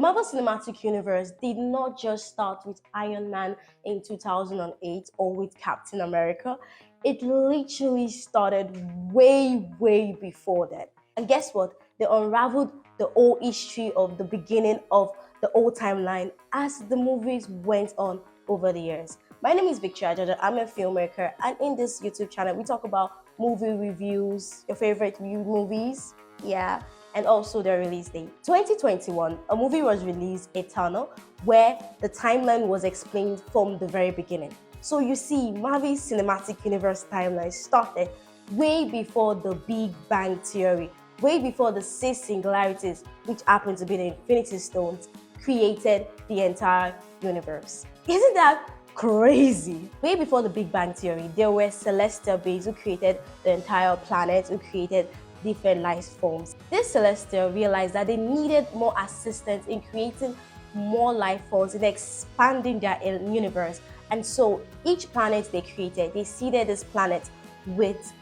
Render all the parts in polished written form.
The Marvel Cinematic Universe did not just start with Iron Man in 2008 or with Captain America. It literally started way before that. And guess what? They unraveled the whole history of the beginning of the old timeline as the movies went on over the years. My name is Ajaja. I'm a filmmaker, and in this YouTube channel, we talk about movie reviews, your favorite movies, yeah, and also their release date. 2021, a movie was released, Eternal, where the timeline was explained from the very beginning. So you see, Marvel's Cinematic Universe timeline started way before the Big Bang Theory, way before the 6 singularities, which happen to be the Infinity Stones, created the entire universe. Isn't that crazy? Way before the Big Bang Theory, there were celestial beings who created the entire planet, who created different life forms. This celestial realized that they needed more assistance in creating more life forms, in expanding their universe. And so each planet they created, they seeded this planet with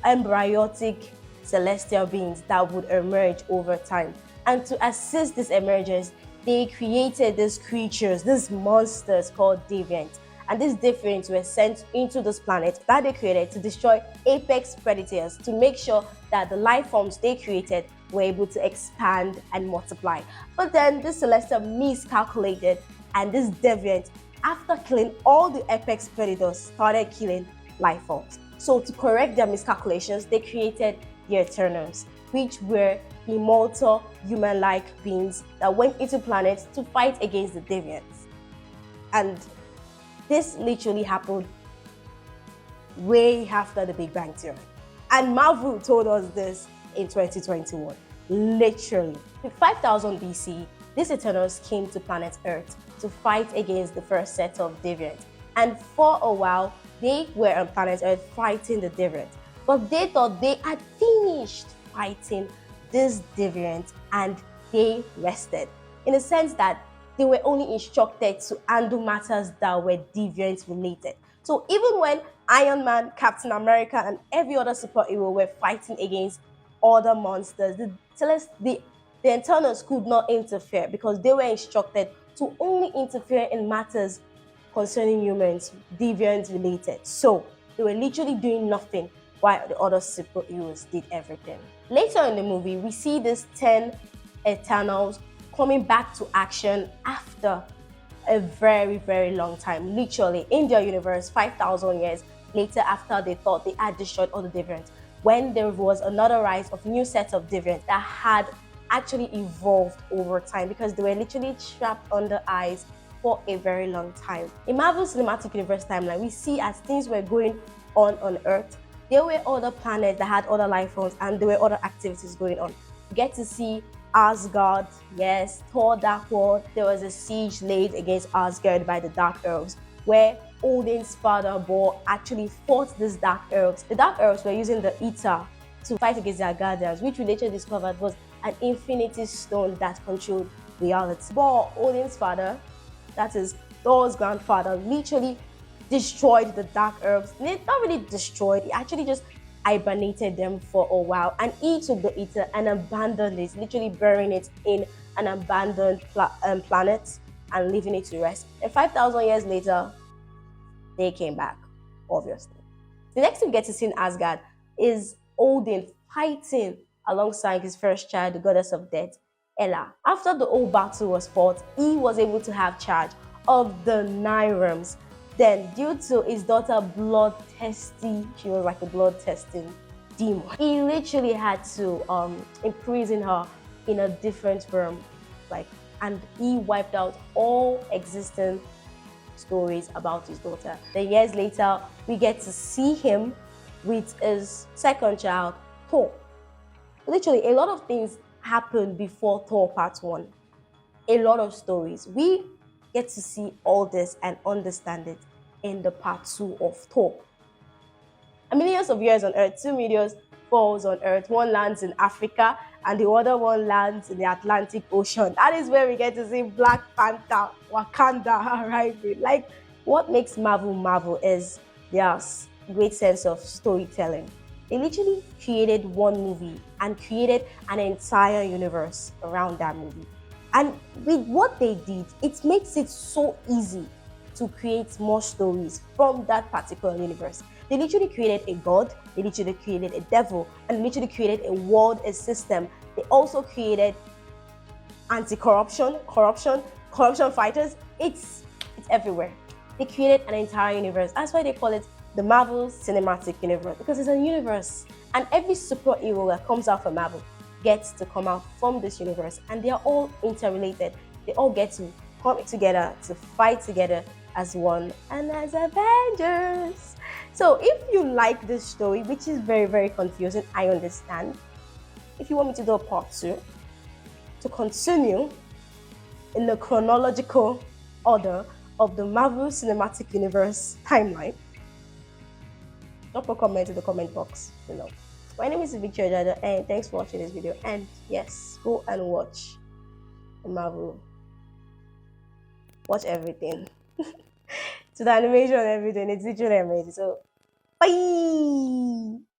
embryotic celestial beings that would emerge over time. And to assist this emergence, they created these creatures, these monsters called deviants. And these deviants were sent into this planet that they created to destroy apex predators, to make sure that the life forms they created were able to expand and multiply. But then this celestial miscalculated, and this deviant, after killing all the apex predators, started killing life forms. So to correct their miscalculations, they created the Eternals, which were immortal human-like beings that went into planets to fight against the deviants. And this literally happened way after the Big Bang Theory. And Marvel told us this in 2021, literally. In 5000 BC, these Eternals came to planet Earth to fight against the first set of deviants. And for a while, they were on planet Earth fighting the deviants. But they thought they had finished fighting this deviant and they rested, in the sense that they were only instructed to handle matters that were deviant related. So even when Iron Man, Captain America, and every other superhero were fighting against other monsters, the Eternals could not interfere because they were instructed to only interfere in matters concerning humans, deviant related. So they were literally doing nothing while the other superheroes did everything. Later in the movie, we see these 10 Eternals coming back to action after a very long time, literally in their universe, 5000 years later, after they thought they had destroyed all the deviants, when there was another rise of new sets of deviants that had actually evolved over time because they were literally trapped under ice for a very long time. In Marvel's Cinematic Universe timeline, we see as things were going on Earth, there were other planets that had other life forms and there were other activities going on. You get to see Asgard, yes, Thor Dark World. There was a siege laid against Asgard by the Dark Elves, where Odin's father Bor actually fought these Dark Elves. The Dark Elves were using the Ether to fight against their guardians, which we later discovered was an Infinity Stone that controlled reality. Bor, Odin's father, that is Thor's grandfather, literally destroyed the Dark Elves. Not really destroyed, he actually just hibernated them for a while, and he took the Ether and abandoned it, literally burying it in an abandoned planet and leaving it to rest. And 5000 years later, they came back, obviously. The next we get to see in Asgard is Odin fighting alongside his first child, the goddess of death, Ella. After the whole battle was fought, he was able to have charge of the 9 realms. Then, due to his daughter bloodthirsty, she was like a blood-testing demon, he literally had to imprison her in a different realm, and he wiped out all existing stories about his daughter. Then years later, we get to see him with his second child, Thor. Literally, a lot of things happened before Thor Part 1. A lot of stories. We get to see all this and understand it in the Part 2 of Thor. Millions of years on Earth, 2 meteors falls on Earth. One lands in Africa and the other one lands in the Atlantic Ocean. That is where we get to see Black Panther, Wakanda arriving. Like, what makes Marvel is their great sense of storytelling. They literally created one movie and created an entire universe around that movie. And with what they did, it makes it so easy to create more stories from that particular universe. They literally created a god, they literally created a devil, and they literally created a world, a system. They also created corruption fighters. It's everywhere. They created an entire universe. That's why they call it the Marvel Cinematic Universe, because it's a universe, and every superhero that comes out from Marvel gets to come out from this universe, and they are all interrelated. They all get to come together to fight together as one and as Avengers. So if you like this story, which is very, very confusing, I understand. If you want me to do a part two to continue in the chronological order of the Marvel Cinematic Universe timeline, drop a comment in the comment box below. My name is Ajaja, and thanks for watching this video. And yes, go and watch the Marvel. Watch everything. To the animation and everything, it's literally amazing. So, bye!